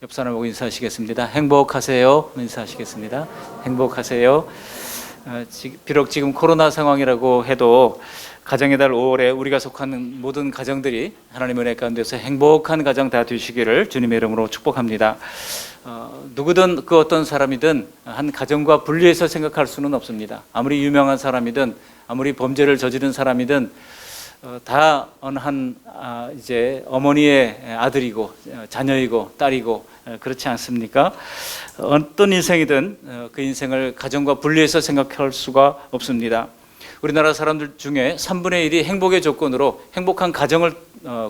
옆 사람하고 인사하시겠습니다. 행복하세요. 인사하시겠습니다. 행복하세요. 비록 지금 코로나 상황이라고 해도 가정의 달 5월에 우리가 속하는 모든 가정들이 하나님의 은혜 가운데서 행복한 가정 다 되시기를 주님의 이름으로 축복합니다. 누구든 그 어떤 사람이든 한 가정과 분리해서 생각할 수는 없습니다. 아무리 유명한 사람이든 아무리 범죄를 저지른 사람이든 다 어느 한 이제 어머니의 아들이고 자녀이고 딸이고 그렇지 않습니까? 어떤 인생이든 그 인생을 가정과 분리해서 생각할 수가 없습니다. 우리나라 사람들 중에 3분의 1이 행복의 조건으로 행복한 가정을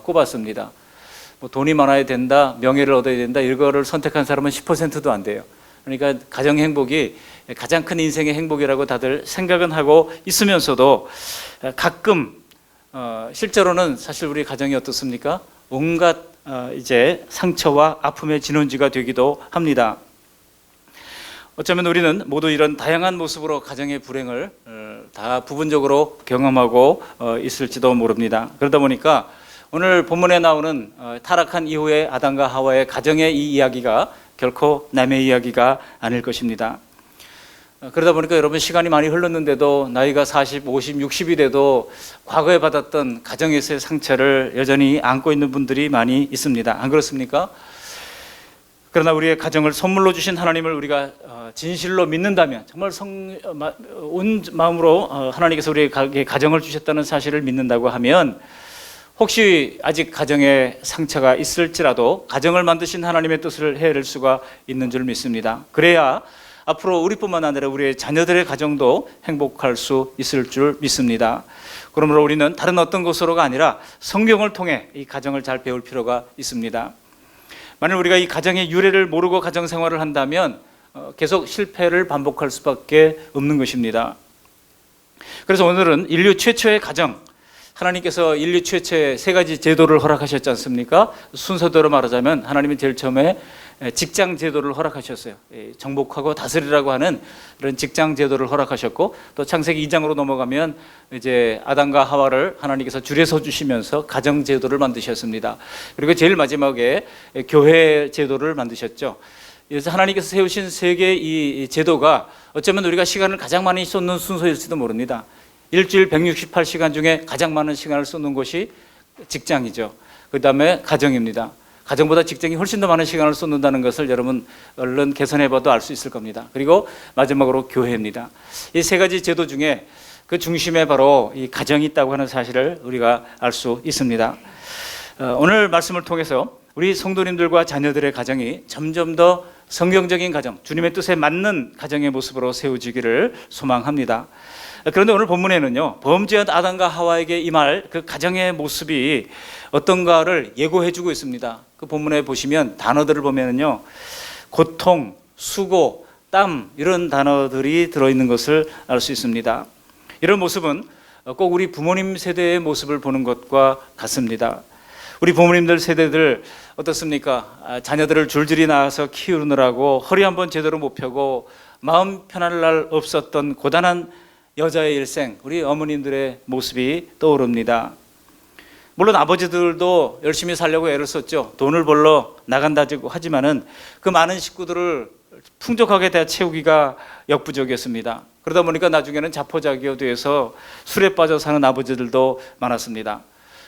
꼽았습니다. 뭐 돈이 많아야 된다, 명예를 얻어야 된다, 이거를 선택한 사람은 10%도 안 돼요. 그러니까 가정 행복이 가장 큰 인생의 행복이라고 다들 생각은 하고 있으면서도 가끔 실제로는 사실 우리 가정이 어떻습니까? 온갖 이제 상처와 아픔의 진원지가 되기도 합니다. 어쩌면 우리는 모두 이런 다양한 모습으로 가정의 불행을 다 부분적으로 경험하고 있을지도 모릅니다. 그러다 보니까 오늘 본문에 나오는 타락한 이후의 아담과 하와의 가정의 이 이야기가 결코 남의 이야기가 아닐 것입니다. 그러다 보니까 여러분 시간이 많이 흘렀는데도 나이가 40, 50, 60이 돼도 과거에 받았던 가정에서의 상처를 여전히 안고 있는 분들이 많이 있습니다. 안 그렇습니까? 그러나 우리의 가정을 선물로 주신 하나님을 우리가 진실로 믿는다면, 정말 온 마음으로 하나님께서 우리에게 가정을 주셨다는 사실을 믿는다고 하면, 혹시 아직 가정에 상처가 있을지라도 가정을 만드신 하나님의 뜻을 헤아릴 수가 있는 줄 믿습니다. 그래야 앞으로 우리뿐만 아니라 우리의 자녀들의 가정도 행복할 수 있을 줄 믿습니다. 그러므로 우리는 다른 어떤 것으로가 아니라 성경을 통해 이 가정을 잘 배울 필요가 있습니다. 만약 우리가 이 가정의 유래를 모르고 가정 생활을 한다면 계속 실패를 반복할 수밖에 없는 것입니다. 그래서 오늘은 인류 최초의 가정, 하나님께서 인류 최초의 세 가지 제도를 허락하셨지 않습니까? 순서대로 말하자면 하나님은 제일 처음에 직장 제도를 허락하셨어요. 정복하고 다스리라고 하는 그런 직장 제도를 허락하셨고, 또 창세기 2장으로 넘어가면 이제 아담과 하와를 하나님께서 줄여서 주시면서 가정 제도를 만드셨습니다. 그리고 제일 마지막에 교회 제도를 만드셨죠. 그래서 하나님께서 세우신 세 개의 이 제도가 어쩌면 우리가 시간을 가장 많이 쏟는 순서일지도 모릅니다. 일주일 168시간 중에 가장 많은 시간을 쏟는 것이 직장이죠. 그 다음에 가정입니다. 가정보다 직장이 훨씬 더 많은 시간을 쏟는다는 것을 여러분 얼른 계산해봐도 알 수 있을 겁니다. 그리고 마지막으로 교회입니다. 이 세 가지 제도 중에 그 중심에 바로 이 가정이 있다고 하는 사실을 우리가 알 수 있습니다. 오늘 말씀을 통해서 우리 성도님들과 자녀들의 가정이 점점 더 성경적인 가정, 주님의 뜻에 맞는 가정의 모습으로 세워지기를 소망합니다. 그런데 오늘 본문에는요, 범죄한 아담과 하와에게 임할 그 가정의 모습이 어떤가를 예고해주고 있습니다. 그 본문에 보시면 단어들을 보면요, 고통, 수고, 땀, 이런 단어들이 들어있는 것을 알 수 있습니다. 이런 모습은 꼭 우리 부모님 세대의 모습을 보는 것과 같습니다. 우리 부모님들 세대들 어떻습니까? 자녀들을 줄줄이 낳아서 키우느라고 허리 한번 제대로 못 펴고 마음 편할 날 없었던 고단한 여자의 일생, 우리 어머님들의 모습이 떠오릅니다. 물론 아버지들도 열심히 살려고 애를 썼죠. 돈을 벌러 나간다고 하지만은 그 많은 식구들을 풍족하게 다 채우기가 역부족이었습니다. 그러다 보니까 나중에는 자포자기가 돼서 술에 빠져 사는 아버지들도 많았습니다.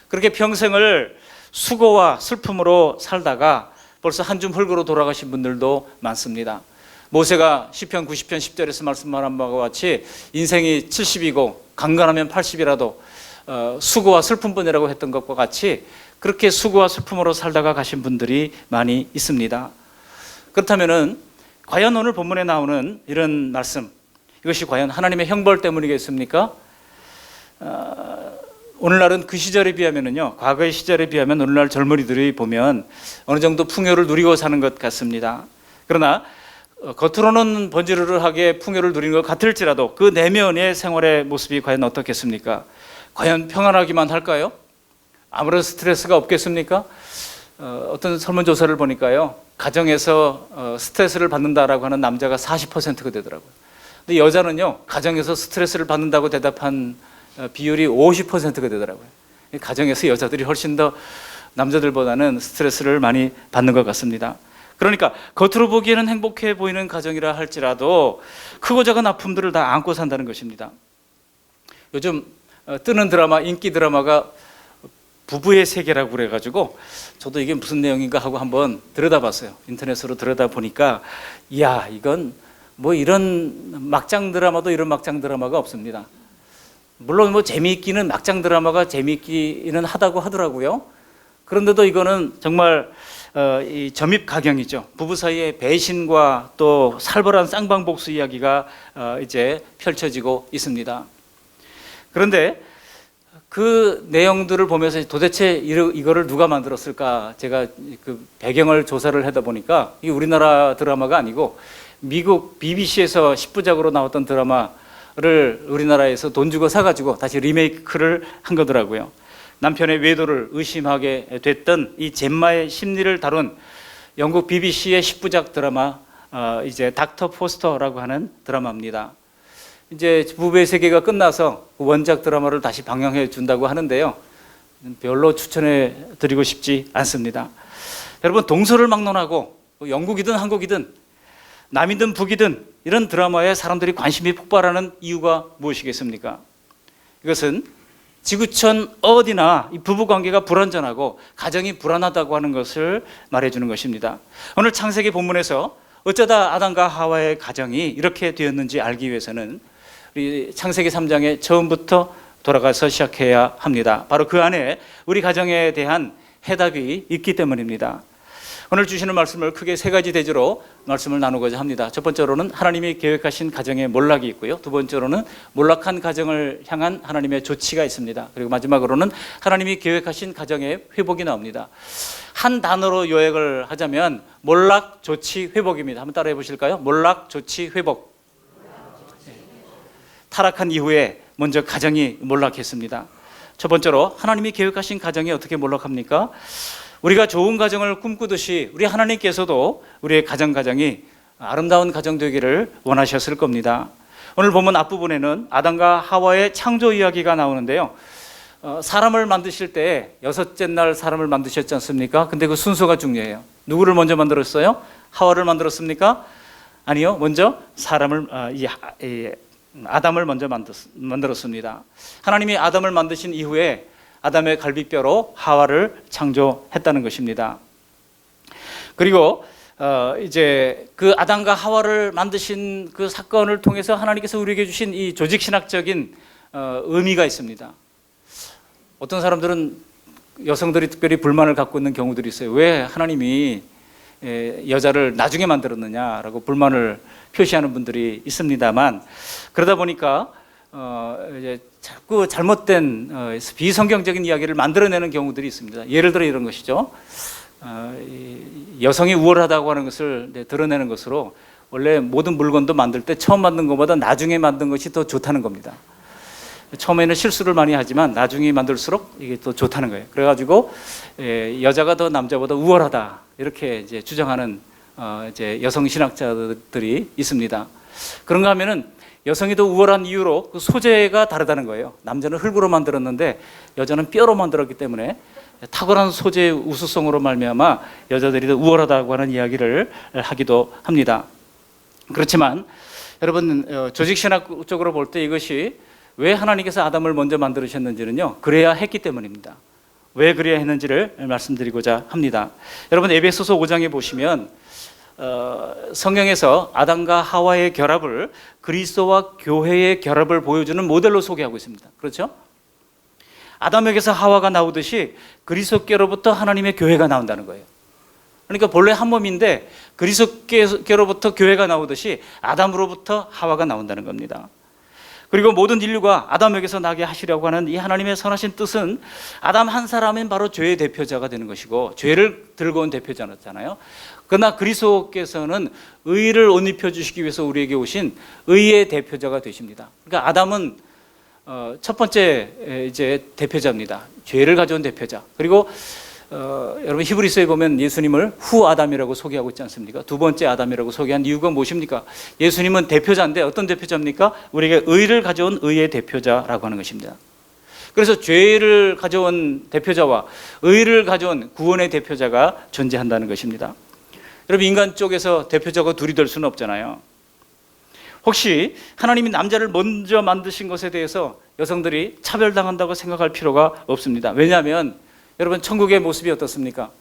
그렇게 평생을 수고와 슬픔으로 살다가 벌써 한 줌 흙으로 돌아가신 분들도 많습니다. 모세가 시편 90편 10절에서 말씀한 바와 같이 인생이 70이고 강건하면 80이라도 수고와 슬픔뿐이라고 했던 것과 같이 그렇게 수고와 슬픔으로 살다가 가신 분들이 많이 있습니다. 그렇다면은 과연 오늘 본문에 나오는 이런 말씀, 이것이 과연 하나님의 형벌 때문이겠습니까? 오늘날은 그 시절에 비하면은요, 과거의 시절에 비하면 오늘날 젊은이들이 보면 어느 정도 풍요를 누리고 사는 것 같습니다. 그러나 겉으로는 번지르르하게 풍요를 누리는 것 같을지라도 그 내면의 생활의 모습이 과연 어떻겠습니까? 과연 평안하기만 할까요? 아무런 스트레스가 없겠습니까? 어떤 설문조사를 보니까요, 가정에서 스트레스를 받는다라고 하는 남자가 40%가 되더라고요. 근데 여자는요, 가정에서 스트레스를 받는다고 대답한 비율이 50%가 되더라고요. 가정에서 여자들이 훨씬 더 남자들보다는 스트레스를 많이 받는 것 같습니다. 그러니까 겉으로 보기에는 행복해 보이는 가정이라 할지라도 크고 작은 아픔들을 다 안고 산다는 것입니다. 요즘 뜨는 드라마, 인기 드라마가 부부의 세계라고 그래가지고 저도 이게 무슨 내용인가 하고 한번 들여다봤어요. 인터넷으로 들여다보니까 이야, 이건 뭐 이런 막장 드라마도 이런 막장 드라마가 없습니다. 물론 뭐 재미있기는 막장 드라마가 재미있기는 하다고 하더라고요. 그런데도 이거는 정말 이 점입 가경이죠. 부부 사이의 배신과 또 살벌한 쌍방복수 이야기가 이제 펼쳐지고 있습니다. 그런데 그 내용들을 보면서 도대체 이거를 누가 만들었을까? 제가 그 배경을 조사를 하다 보니까 이게 우리나라 드라마가 아니고 미국 BBC에서 10부작으로 나왔던 드라마를 우리나라에서 돈 주고 사가지고 다시 리메이크를 한 거더라고요. 남편의 외도를 의심하게 됐던 이 젬마의 심리를 다룬 영국 BBC의 10부작 드라마 이제 닥터 포스터라고 하는 드라마입니다. 이제 부부의 세계가 끝나서 원작 드라마를 다시 방영해 준다고 하는데요. 별로 추천해 드리고 싶지 않습니다. 여러분, 동서를 막론하고 영국이든 한국이든 남이든 북이든 이런 드라마에 사람들이 관심이 폭발하는 이유가 무엇이겠습니까? 이것은 지구촌 어디나 이 부부관계가 불완전하고 가정이 불안하다고 하는 것을 말해주는 것입니다. 오늘 창세기 본문에서 어쩌다 아담과 하와의 가정이 이렇게 되었는지 알기 위해서는 우리 창세기 3장의 처음부터 돌아가서 시작해야 합니다. 바로 그 안에 우리 가정에 대한 해답이 있기 때문입니다. 오늘 주시는 말씀을 크게 세 가지 대조로 말씀을 나누고자 합니다. 첫 번째로는 하나님이 계획하신 가정에 몰락이 있고요. 두 번째로는 몰락한 가정을 향한 하나님의 조치가 있습니다. 그리고 마지막으로는 하나님이 계획하신 가정의 회복이 나옵니다. 한 단어로 요약을 하자면 몰락, 조치, 회복입니다. 한번 따라해 보실까요? 몰락, 조치, 회복. 타락한 이후에 먼저 가정이 몰락했습니다. 첫 번째로 하나님이 계획하신 가정이 어떻게 몰락합니까? 우리가 좋은 가정을 꿈꾸듯이 우리 하나님께서도 우리의 가정이 아름다운 가정 되기를 원하셨을 겁니다. 오늘 본문 앞부분에는 아담과 하와의 창조 이야기가 나오는데요. 사람을 만드실 때 여섯째 날 사람을 만드셨지 않습니까? 근데 그 순서가 중요해요. 누구를 먼저 만들었어요? 하와를 만들었습니까? 아니요. 먼저 아담을 먼저 만들었습니다. 하나님이 아담을 만드신 이후에 아담의 갈비뼈로 하와를 창조했다는 것입니다. 그리고 이제 그 아담과 하와를 만드신 그 사건을 통해서 하나님께서 우리에게 주신 이 조직신학적인 의미가 있습니다. 어떤 사람들은 여성들이 특별히 불만을 갖고 있는 경우들이 있어요. 왜 하나님이 여자를 나중에 만들었느냐라고 불만을 표시하는 분들이 있습니다만, 그러다 보니까 이제 자꾸 잘못된 비성경적인 이야기를 만들어내는 경우들이 있습니다. 예를 들어 이런 것이죠. 여성이 우월하다고 하는 것을 드러내는 것으로 원래 모든 물건도 만들 때 처음 만든 것보다 나중에 만든 것이 더 좋다는 겁니다. 처음에는 실수를 많이 하지만 나중에 만들수록 이게 더 좋다는 거예요. 그래가지고 여자가 더 남자보다 우월하다 이렇게 이제 주장하는 이제 여성 신학자들이 있습니다. 그런가 하면은 여성이 더 우월한 이유로 그 소재가 다르다는 거예요. 남자는 흙으로 만들었는데 여자는 뼈로 만들었기 때문에 탁월한 소재의 우수성으로 말미암아 여자들이 더 우월하다고 하는 이야기를 하기도 합니다. 그렇지만 여러분, 조직신학적으로 볼 때 이것이 왜 하나님께서 아담을 먼저 만드셨는지는요, 그래야 했기 때문입니다. 왜 그래야 했는지를 말씀드리고자 합니다. 여러분, 에베소서 5장에 보시면 성경에서 아담과 하와의 결합을 그리스도와 교회의 결합을 보여주는 모델로 소개하고 있습니다. 그렇죠? 아담에게서 하와가 나오듯이 그리스도께로부터 하나님의 교회가 나온다는 거예요. 그러니까 본래 한 몸인데 그리스도께로부터 교회가 나오듯이 아담으로부터 하와가 나온다는 겁니다. 그리고 모든 인류가 아담에게서 나게 하시려고 하는 이 하나님의 선하신 뜻은 아담 한 사람은 바로 죄의 대표자가 되는 것이고 죄를 들고 온 대표자잖아요. 그러나 그리스도께서는 의를 옷 입혀 주시기 위해서 우리에게 오신 의의 대표자가 되십니다. 그러니까 아담은 첫 번째 이제 대표자입니다. 죄를 가져온 대표자. 그리고 여러분 히브리서에 보면 예수님을 후 아담이라고 소개하고 있지 않습니까? 두 번째 아담이라고 소개한 이유가 무엇입니까? 예수님은 대표자인데 어떤 대표자입니까? 우리에게 의를 가져온 의의 대표자라고 하는 것입니다. 그래서 죄를 가져온 대표자와 의를 가져온 구원의 대표자가 존재한다는 것입니다. 여러분, 인간 쪽에서 대표적으로 둘이 될 수는 없잖아요. 혹시 하나님이 남자를 먼저 만드신 것에 대해서 여성들이 차별당한다고 생각할 필요가 없습니다. 왜냐하면 여러분, 천국의 모습이 어떻습니까?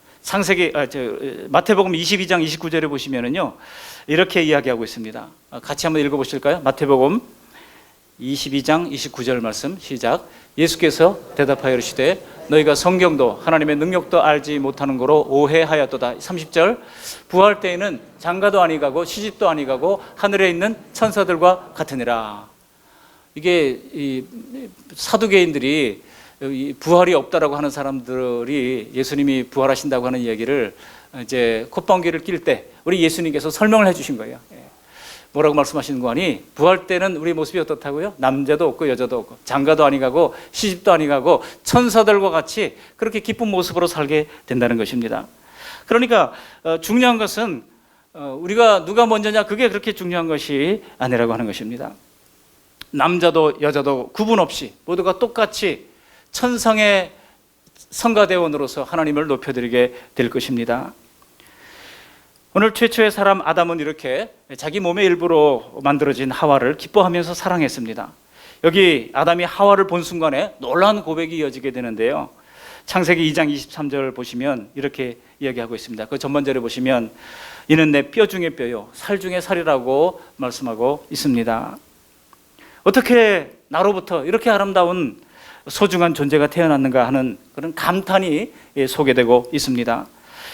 마태복음 22장 29절에 보시면은요, 이렇게 이야기하고 있습니다. 같이 한번 읽어보실까요? 마태복음 22장 29절 말씀 시작. 예수께서 대답하여 이르시되 너희가 성경도 하나님의 능력도 알지 못하는 거로 오해하였도다. 30절. 부활 때에는 장가도 아니가고 시집도 아니가고 하늘에 있는 천사들과 같으니라. 이게 이 사두개인들이 부활이 없다라고 하는 사람들이 예수님이 부활하신다고 하는 얘기를 이제 콧방귀를 낄 때 우리 예수님께서 설명을 해주신 거예요. 뭐라고 말씀하시는 거 아니? 부활 때는 우리 모습이 어떻다고요? 남자도 없고 여자도 없고 장가도 아니가고 시집도 아니가고 천사들과 같이 그렇게 기쁜 모습으로 살게 된다는 것입니다. 그러니까 중요한 것은 우리가 누가 먼저냐, 그게 그렇게 중요한 것이 아니라고 하는 것입니다. 남자도 여자도 구분 없이 모두가 똑같이 천상의 성가대원으로서 하나님을 높여드리게 될 것입니다. 오늘 최초의 사람 아담은 이렇게 자기 몸의 일부로 만들어진 하와를 기뻐하면서 사랑했습니다. 여기 아담이 하와를 본 순간에 놀라운 고백이 이어지게 되는데요. 창세기 2장 23절 보시면 이렇게 이야기하고 있습니다. 그 전반절에 보시면 이는 내 뼈 중에 뼈요 살 중에 살이라고 말씀하고 있습니다. 어떻게 나로부터 이렇게 아름다운 소중한 존재가 태어났는가 하는 그런 감탄이 소개되고 있습니다.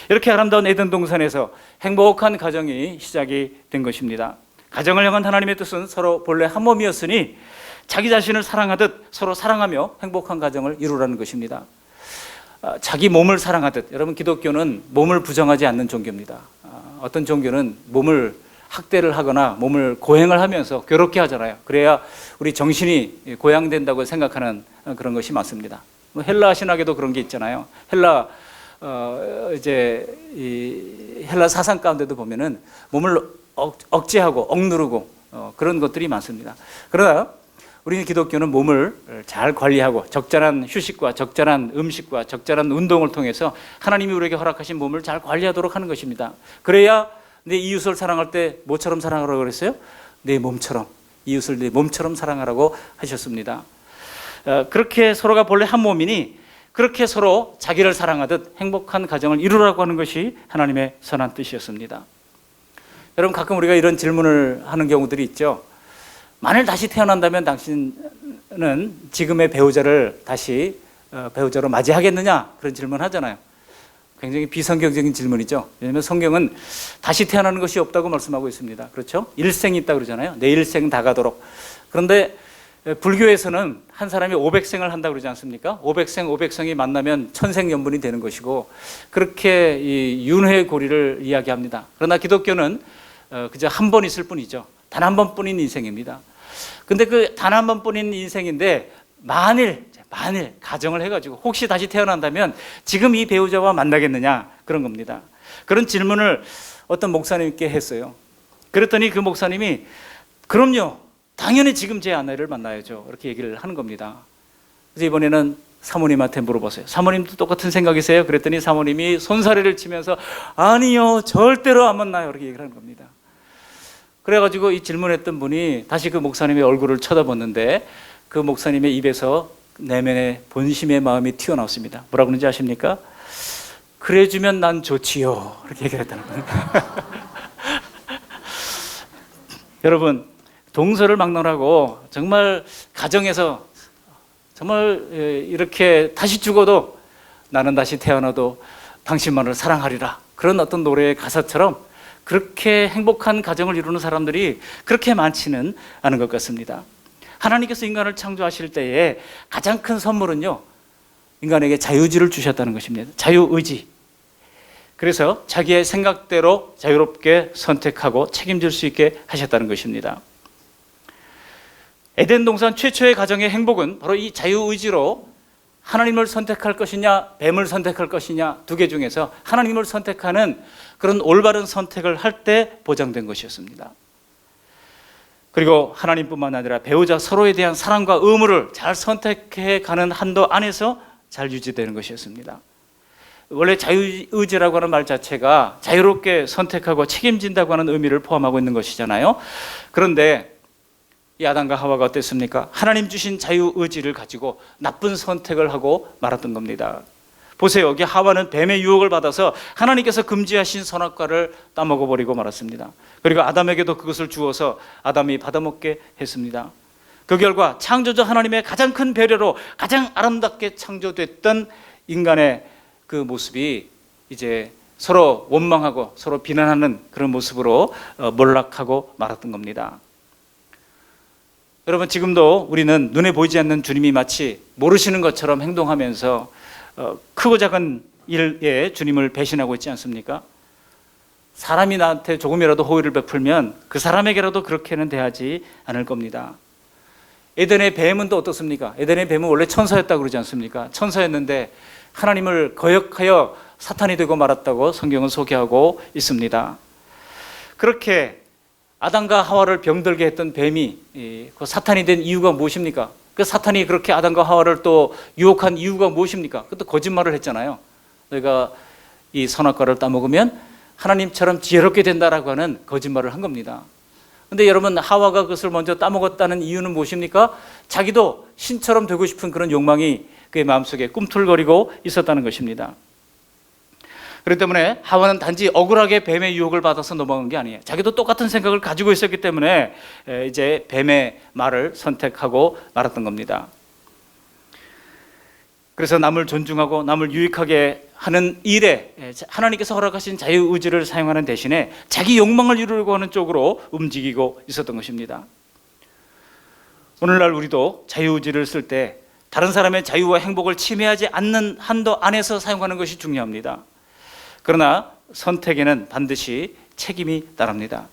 이렇게 아름다운 에덴 동산에서 행복한 가정이 시작이 된 것입니다. 가정을 향한 하나님의 뜻은 서로 본래 한 몸이었으니 자기 자신을 사랑하듯 서로 사랑하며 행복한 가정을 이루라는 것입니다. 자기 몸을 사랑하듯, 여러분, 기독교는 몸을 부정하지 않는 종교입니다. 어떤 종교는 몸을 학대를 하거나 몸을 고행을 하면서 괴롭게 하잖아요. 그래야 우리 정신이 고양된다고 생각하는 그런 것이 많습니다. 헬라 신학에도 그런 게 있잖아요. 헬라 사상 가운데도 보면은 몸을 억제하고 억누르고 그런 것들이 많습니다. 그러나 우리 기독교는 몸을 잘 관리하고 적절한 휴식과 적절한 음식과 적절한 운동을 통해서 하나님이 우리에게 허락하신 몸을 잘 관리하도록 하는 것입니다. 그래야 내 이웃을 사랑할 때 뭐처럼 사랑하라고 그랬어요? 내 몸처럼, 이웃을 내 몸처럼 사랑하라고 하셨습니다. 그렇게 서로가 본래 한 몸이니 그렇게 서로 자기를 사랑하듯 행복한 가정을 이루라고 하는 것이 하나님의 선한 뜻이었습니다. 여러분, 가끔 우리가 이런 질문을 하는 경우들이 있죠. 만일 다시 태어난다면 당신은 지금의 배우자를 다시 배우자로 맞이하겠느냐? 그런 질문을 하잖아요. 굉장히 비성경적인 질문이죠. 왜냐하면 성경은 다시 태어나는 것이 없다고 말씀하고 있습니다. 그렇죠? 일생이 있다고 그러잖아요. 내 일생 다 가도록. 그런데 불교에서는 한 사람이 500생을 한다고 그러지 않습니까? 500생이 만나면 천생연분이 되는 것이고 그렇게 이 윤회의 고리를 이야기합니다. 그러나 기독교는 그저 한 번 있을 뿐이죠. 단 한 번뿐인 인생입니다. 근데 그 단 한 번뿐인 인생인데 만일 가정을 해가지고 혹시 다시 태어난다면 지금 이 배우자와 만나겠느냐, 그런 겁니다. 그런 질문을 어떤 목사님께 했어요. 그랬더니 그 목사님이 그럼요, 당연히 지금 제 아내를 만나야죠, 이렇게 얘기를 하는 겁니다. 그래서 이번에는 사모님한테 물어보세요. 사모님도 똑같은 생각이세요? 그랬더니 사모님이 손사래를 치면서 아니요, 절대로 안 만나요, 이렇게 얘기를 하는 겁니다. 그래가지고 이 질문했던 분이 다시 그 목사님의 얼굴을 쳐다봤는데 그 목사님의 입에서 내면의 본심의 마음이 튀어나왔습니다. 뭐라고 그러는지 아십니까? 그래주면 난 좋지요, 이렇게 얘기를 했다는 거예요. 여러분, 동서를 막론하고 정말 가정에서 정말 이렇게 다시 죽어도 나는 다시 태어나도 당신만을 사랑하리라, 그런 어떤 노래의 가사처럼 그렇게 행복한 가정을 이루는 사람들이 그렇게 많지는 않은 것 같습니다. 하나님께서 인간을 창조하실 때에 가장 큰 선물은요, 인간에게 자유의지를 주셨다는 것입니다. 자유의지. 그래서 자기의 생각대로 자유롭게 선택하고 책임질 수 있게 하셨다는 것입니다. 에덴 동산 최초의 가정의 행복은 바로 이 자유의지로 하나님을 선택할 것이냐 뱀을 선택할 것이냐 두 개 중에서 하나님을 선택하는 그런 올바른 선택을 할 때 보장된 것이었습니다. 그리고 하나님뿐만 아니라 배우자 서로에 대한 사랑과 의무를 잘 선택해 가는 한도 안에서 잘 유지되는 것이었습니다. 원래 자유의지라고 하는 말 자체가 자유롭게 선택하고 책임진다고 하는 의미를 포함하고 있는 것이잖아요. 그런데 이 아담과 하와가 어땠습니까? 하나님 주신 자유의지를 가지고 나쁜 선택을 하고 말았던 겁니다. 보세요. 여기 하와는 뱀의 유혹을 받아서 하나님께서 금지하신 선악과를 따먹어버리고 말았습니다. 그리고 아담에게도 그것을 주어서 아담이 받아먹게 했습니다. 그 결과 창조주 하나님의 가장 큰 배려로 가장 아름답게 창조됐던 인간의 그 모습이 이제 서로 원망하고 서로 비난하는 그런 모습으로 몰락하고 말았던 겁니다. 여러분, 지금도 우리는 눈에 보이지 않는 주님이 마치 모르시는 것처럼 행동하면서 크고 작은 일에 주님을 배신하고 있지 않습니까? 사람이 나한테 조금이라도 호의를 베풀면 그 사람에게라도 그렇게는 대하지 않을 겁니다. 에덴의 뱀은 또 어떻습니까? 에덴의 뱀은 원래 천사였다고 그러지 않습니까? 천사였는데 하나님을 거역하여 사탄이 되고 말았다고 성경은 소개하고 있습니다. 그렇게 아담과 하와를 병들게 했던 뱀이 그 사탄이 된 이유가 무엇입니까? 그 사탄이 그렇게 아담과 하와를 또 유혹한 이유가 무엇입니까? 그것도 거짓말을 했잖아요. 너희가 이 선악과를 따먹으면 하나님처럼 지혜롭게 된다라고 하는 거짓말을 한 겁니다. 근데 여러분, 하와가 그것을 먼저 따먹었다는 이유는 무엇입니까? 자기도 신처럼 되고 싶은 그런 욕망이 그의 마음속에 꿈틀거리고 있었다는 것입니다. 그렇기 때문에 하와는 단지 억울하게 뱀의 유혹을 받아서 넘어간 게 아니에요. 자기도 똑같은 생각을 가지고 있었기 때문에 이제 뱀의 말을 선택하고 말았던 겁니다. 그래서 남을 존중하고 남을 유익하게 하는 일에 하나님께서 허락하신 자유의지를 사용하는 대신에 자기 욕망을 이루려고 하는 쪽으로 움직이고 있었던 것입니다. 오늘날 우리도 자유의지를 쓸 때 다른 사람의 자유와 행복을 침해하지 않는 한도 안에서 사용하는 것이 중요합니다. 그러나 선택에는 반드시 책임이 따릅니다.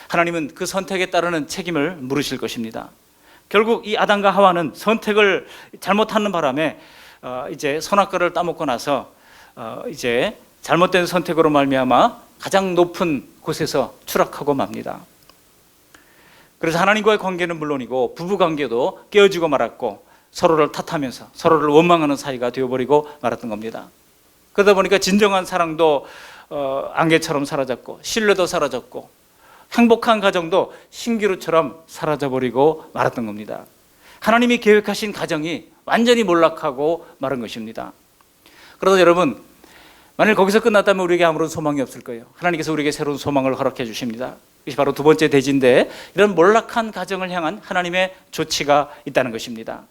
하나님은 그 선택에 따르는 책임을 물으실 것입니다. 결국 이 아담과 하와는 선택을 잘못하는 바람에 이제 선악과를 따먹고 나서 이제 잘못된 선택으로 말미암아 가장 높은 곳에서 추락하고 맙니다. 그래서 하나님과의 관계는 물론이고 부부 관계도 깨어지고 말았고 서로를 탓하면서 서로를 원망하는 사이가 되어버리고 말았던 겁니다. 그러다 보니까 진정한 사랑도 안개처럼 사라졌고 신뢰도 사라졌고 행복한 가정도 신기루처럼 사라져버리고 말았던 겁니다. 하나님이 계획하신 가정이 완전히 몰락하고 마른 것입니다. 그러다 여러분, 만일 거기서 끝났다면 우리에게 아무런 소망이 없을 거예요. 하나님께서 우리에게 새로운 소망을 허락해 주십니다. 이것이 바로 두 번째 대지인데, 이런 몰락한 가정을 향한 하나님의 조치가 있다는 것입니다.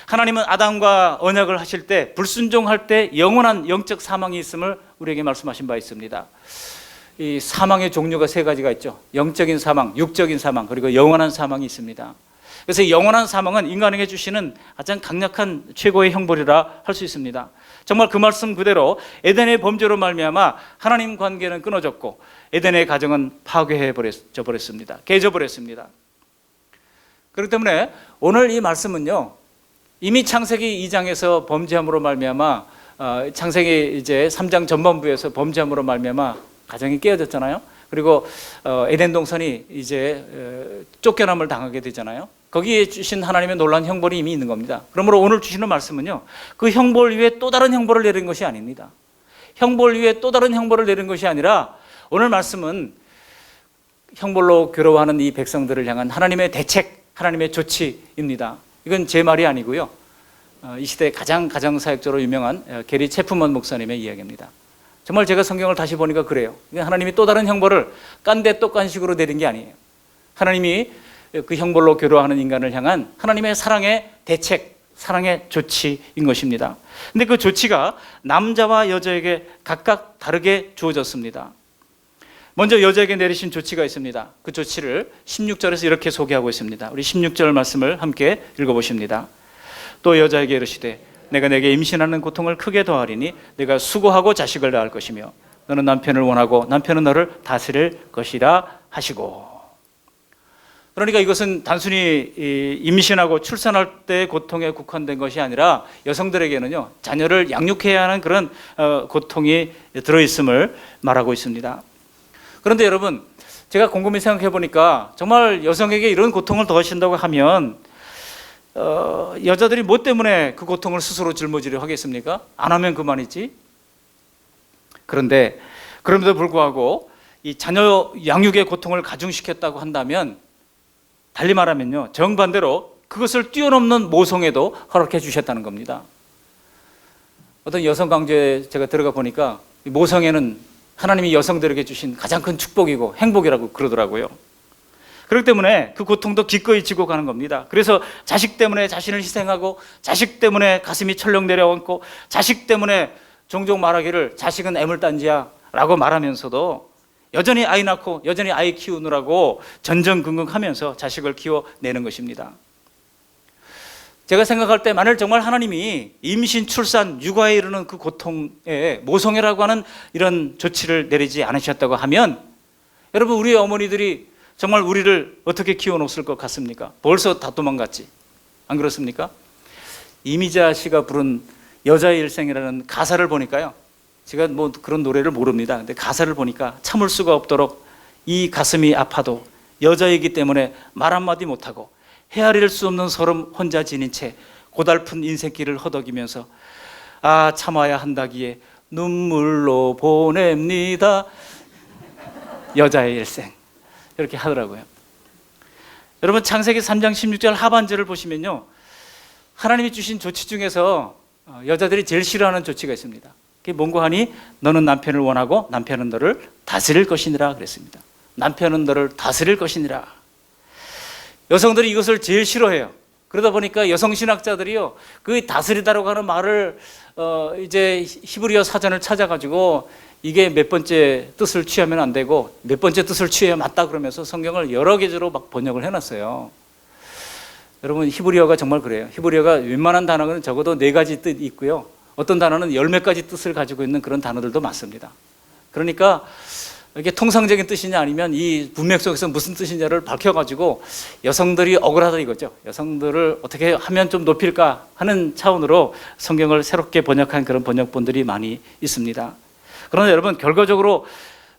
하나님은 아담과 언약을 하실 때 불순종할 때 영원한 영적 사망이 있음을 우리에게 말씀하신 바 있습니다. 이 사망의 종류가 세 가지가 있죠. 영적인 사망, 육적인 사망, 그리고 영원한 사망이 있습니다. 그래서 영원한 사망은 인간에게 주시는 가장 강력한 최고의 형벌이라 할 수 있습니다. 정말 그 말씀 그대로 에덴의 범죄로 말미암아 하나님 관계는 끊어졌고 에덴의 가정은 파괴해 버렸습니다. 깨져 버렸습니다. 그렇기 때문에 오늘 이 말씀은요, 이미 창세기 2장에서 범죄함으로 말미암아 창세기 이제 3장 전반부에서 범죄함으로 말미암아 가정이 깨어졌잖아요. 그리고 에덴 동산이 이제 쫓겨남을 당하게 되잖아요. 거기에 주신 하나님의 놀라운 형벌이 이미 있는 겁니다. 그러므로 오늘 주시는 말씀은요, 그 형벌 위에 또 다른 형벌을 내린 것이 아닙니다. 형벌 위에 또 다른 형벌을 내린 것이 아니라 오늘 말씀은 형벌로 괴로워하는 이 백성들을 향한 하나님의 대책, 하나님의 조치입니다. 이건 제 말이 아니고요, 이 시대의 가장 가정사역자로 유명한 게리 체프먼 목사님의 이야기입니다. 정말 제가 성경을 다시 보니까 그래요. 하나님이 또 다른 형벌을 깐대 또 깐식으로 내린 게 아니에요. 하나님이 그 형벌로 괴로워하는 인간을 향한 하나님의 사랑의 대책, 사랑의 조치인 것입니다. 근데 그 조치가 남자와 여자에게 각각 다르게 주어졌습니다. 먼저 여자에게 내리신 조치가 있습니다. 그 조치를 16절에서 이렇게 소개하고 있습니다. 우리 16절 말씀을 함께 읽어보십니다. 또 여자에게 이르시되 내가 내게 임신하는 고통을 크게 더하리니 내가 수고하고 자식을 낳을 것이며 너는 남편을 원하고 남편은 너를 다스릴 것이라 하시고. 그러니까 이것은 단순히 임신하고 출산할 때 고통에 국한된 것이 아니라 여성들에게는요, 자녀를 양육해야 하는 그런 고통이 들어있음을 말하고 있습니다. 그런데 여러분, 제가 곰곰이 생각해 보니까 정말 여성에게 이런 고통을 더하신다고 하면 여자들이 뭐 때문에 그 고통을 스스로 짊어지려 하겠습니까? 안 하면 그만이지. 그런데 그럼에도 불구하고 이 자녀 양육의 고통을 가중시켰다고 한다면, 달리 말하면요, 정반대로 그것을 뛰어넘는 모성애도 허락해 주셨다는 겁니다. 어떤 여성 강좌에 제가 들어가 보니까 모성애는 하나님이 여성들에게 주신 가장 큰 축복이고 행복이라고 그러더라고요. 그렇기 때문에 그 고통도 기꺼이 지고 가는 겁니다. 그래서 자식 때문에 자신을 희생하고, 자식 때문에 가슴이 철렁 내려앉고, 자식 때문에 종종 말하기를 자식은 애물단지야 라고 말하면서도 여전히 아이 낳고 여전히 아이 키우느라고 전전긍긍하면서 자식을 키워내는 것입니다. 제가 생각할 때 만일 정말 하나님이 임신, 출산, 육아에 이르는 그 고통에 모성애라고 하는 이런 조치를 내리지 않으셨다고 하면, 여러분, 우리 어머니들이 정말 우리를 어떻게 키워놓았을 것 같습니까? 벌써 다 도망갔지. 안 그렇습니까? 이미자 씨가 부른 여자의 일생이라는 가사를 보니까요, 제가 뭐 그런 노래를 모릅니다. 근데 가사를 보니까 참을 수가 없도록 이 가슴이 아파도 여자이기 때문에 말 한마디 못하고 헤아릴 수 없는 서름 혼자 지닌 채 고달픈 인생길을 허덕이면서 아 참아야 한다기에 눈물로 보냅니다. 여자의 일생. 이렇게 하더라고요. 여러분, 창세기 3장 16절 하반절을 보시면요, 하나님이 주신 조치 중에서 여자들이 제일 싫어하는 조치가 있습니다. 그게 뭔고 하니 너는 남편을 원하고 남편은 너를 다스릴 것이니라 그랬습니다. 남편은 너를 다스릴 것이니라. 여성들이 이것을 제일 싫어해요. 그러다 보니까 여성 신학자들이요, 그 다스리다라고 하는 말을 이제 히브리어 사전을 찾아가지고 이게 몇 번째 뜻을 취하면 안 되고 몇 번째 뜻을 취해야 맞다 그러면서 성경을 여러 개조로 막 번역을 해놨어요. 여러분, 히브리어가 정말 그래요. 히브리어가 웬만한 단어는 적어도 4가지 뜻이 있고요, 어떤 단어는 10몇 가지 뜻을 가지고 있는 그런 단어들도 많습니다. 그러니까 이게 통상적인 뜻이냐 아니면 이 문맥 속에서 무슨 뜻이냐를 밝혀가지고 여성들이 억울하다 이거죠. 여성들을 어떻게 하면 좀 높일까 하는 차원으로 성경을 새롭게 번역한 그런 번역본들이 많이 있습니다. 그러나 여러분, 결과적으로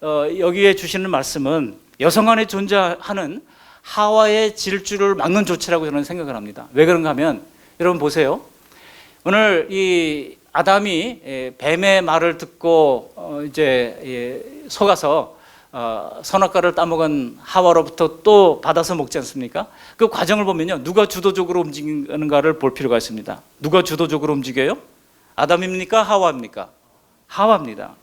여기에 주시는 말씀은 여성 안에 존재하는 하와의 질주를 막는 조치라고 저는 생각을 합니다. 왜 그런가 하면, 여러분 보세요. 오늘 이 아담이 뱀의 말을 듣고 이제 속아서 선악과를 따먹은 하와로부터 또 받아서 먹지 않습니까? 그 과정을 보면요, 누가 주도적으로 움직이는가를 볼 필요가 있습니다. 누가 주도적으로 움직여요? 아담입니까? 하와입니까? 하와입니다.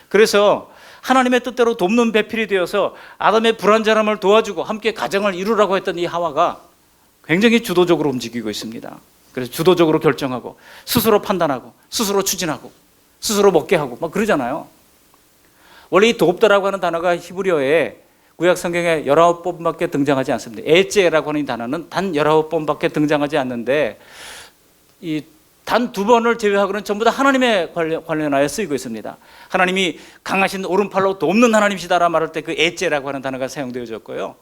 그래서 하나님의 뜻대로 돕는 배필이 되어서 아담의 불완전함을 도와주고 함께 가정을 이루라고 했던 이 하와가 굉장히 주도적으로 움직이고 있습니다. 그래서 주도적으로 결정하고 스스로 판단하고 스스로 추진하고 스스로 먹게 하고 막 그러잖아요. 원래 이 돕다라고 하는 단어가 히브리어에 구약 성경에 19번밖에 등장하지 않습니다. 에제라고 하는 단어는 단 19번밖에 등장하지 않는데, 이 단 2번을 제외하고는 전부 다 하나님에 관련하여 쓰이고 있습니다. 하나님이 강하신 오른팔로 돕는 하나님이시다라 말할 때 그 에제라고 하는 단어가 사용되어졌고요,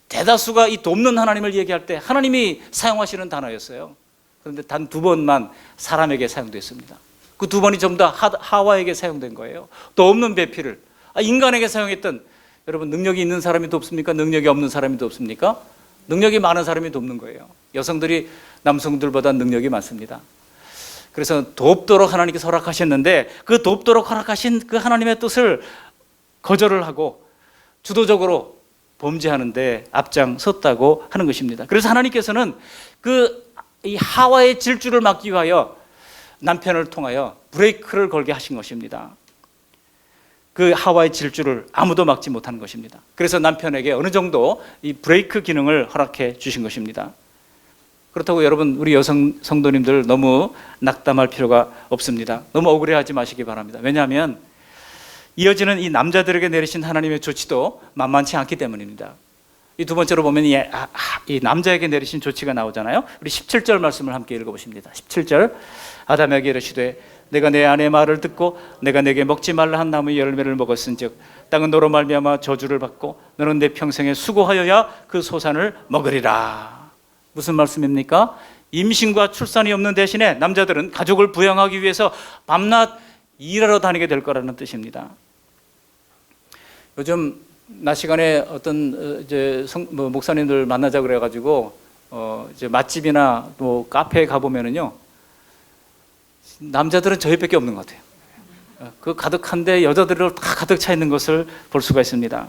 대다수가 이 돕는 하나님을 얘기할 때 하나님이 사용하시는 단어였어요. 그런데 단 2번만 사람에게 사용됐습니다. 그 2번이 전부 다 하와에게 사용된 거예요. 돕는 배필을 인간에게 사용했던, 여러분, 능력이 있는 사람이 돕습니까? 능력이 없는 사람이 돕습니까? 능력이 많은 사람이 돕는 거예요. 여성들이 남성들보다 능력이 많습니다. 그래서 돕도록 하나님께서 허락하셨는데, 그 돕도록 허락하신 그 하나님의 뜻을 거절을 하고 주도적으로 범죄하는데 앞장섰다고 하는 것입니다. 그래서 하나님께서는 이 하와의 질주를 막기 위하여 남편을 통하여 브레이크를 걸게 하신 것입니다. 그 하와의 질주를 아무도 막지 못하는 것입니다. 그래서 남편에게 어느 정도 이 브레이크 기능을 허락해 주신 것입니다. 그렇다고 여러분, 우리 여성 성도님들 너무 낙담할 필요가 없습니다. 너무 억울해하지 마시기 바랍니다. 왜냐하면 이어지는 이 남자들에게 내리신 하나님의 조치도 만만치 않기 때문입니다. 이 두 번째로 보면 이 남자에게 내리신 조치가 나오잖아요. 우리 17절 말씀을 함께 읽어보십니다. 17절, 아담에게 이르시되 내가 내 아내의 말을 듣고 내가 내게 먹지 말라 한 나무의 열매를 먹었은즉 땅은 너로 말미암아 저주를 받고 너는 내 평생에 수고하여야 그 소산을 먹으리라. 무슨 말씀입니까? 임신과 출산이 없는 대신에 남자들은 가족을 부양하기 위해서 밤낮 일하러 다니게 될 거라는 뜻입니다. 요즘 낮 시간에 어떤 이제 목사님들 만나자 그래가지고 이제 맛집이나 뭐 카페에 가보면은요, 남자들은 저희밖에 없는 것 같아요. 그 가득한데 여자들로 다 가득 차 있는 것을 볼 수가 있습니다.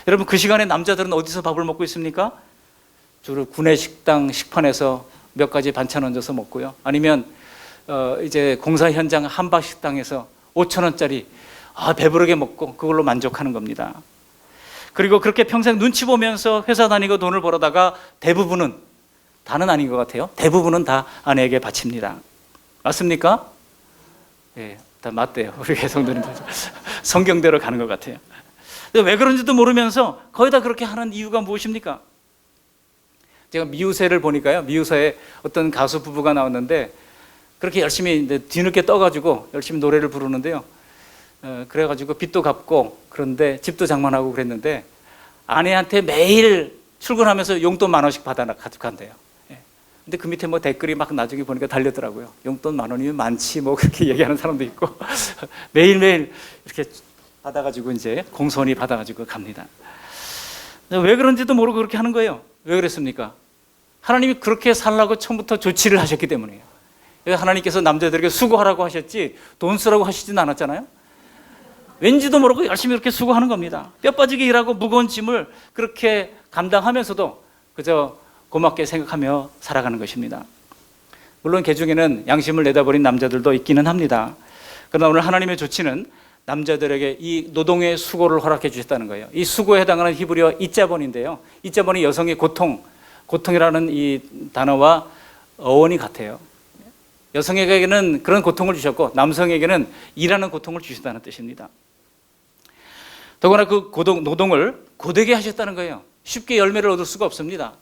여러분, 그 시간에 남자들은 어디서 밥을 먹고 있습니까? 주로 구내 식당 식판에서 몇 가지 반찬 얹어서 먹고요. 아니면 이제 공사 현장 한박 식당에서 5,000원짜리 배부르게 먹고 그걸로 만족하는 겁니다. 그리고 그렇게 평생 눈치 보면서 회사 다니고 돈을 벌어다가 대부분은, 다는 아닌 것 같아요, 대부분은 다 아내에게 바칩니다. 맞습니까? 예, 다 맞대요. 우리 성도님들 성경대로 가는 것 같아요. 왜 그런지도 모르면서 거의 다 그렇게 하는 이유가 무엇입니까? 제가 미우새를 보니까요, 미우새에 어떤 가수 부부가 나왔는데 그렇게 열심히 뒤늦게 떠가지고 열심히 노래를 부르는데요. 그래가지고 빚도 갚고 그런데 집도 장만하고 그랬는데 아내한테 매일 출근하면서 용돈 10,000원씩 받아 가져간대요. 근데 그 밑에 뭐 댓글이 막 나중에 보니까 달렸더라고요. 용돈 10,000원이면 많지 뭐 그렇게 얘기하는 사람도 있고 매일매일 이렇게 받아가지고 이제 공손히 받아가지고 갑니다. 왜 그런지도 모르고 그렇게 하는 거예요. 왜 그랬습니까? 하나님이 그렇게 살라고 처음부터 조치를 하셨기 때문이에요. 하나님께서 남자들에게 수고하라고 하셨지 돈 쓰라고 하시진 않았잖아요. 왠지도 모르고 열심히 이렇게 수고하는 겁니다. 뼈 빠지게 일하고 무거운 짐을 그렇게 감당하면서도 그저 고맙게 생각하며 살아가는 것입니다. 물론 그 중에는 양심을 내다버린 남자들도 있기는 합니다. 그러나 오늘 하나님의 조치는 남자들에게 이 노동의 수고를 허락해 주셨다는 거예요. 이 수고에 해당하는 히브리어 이자본인데요, 이자본이 여성의 고통이라는 이 단어와 어원이 같아요. 여성에게는 그런 고통을 주셨고 남성에게는 일하는 고통을 주셨다는 뜻입니다. 더구나 그 노동을 고되게 하셨다는 거예요. 쉽게 열매를 얻을 수가 없습니다.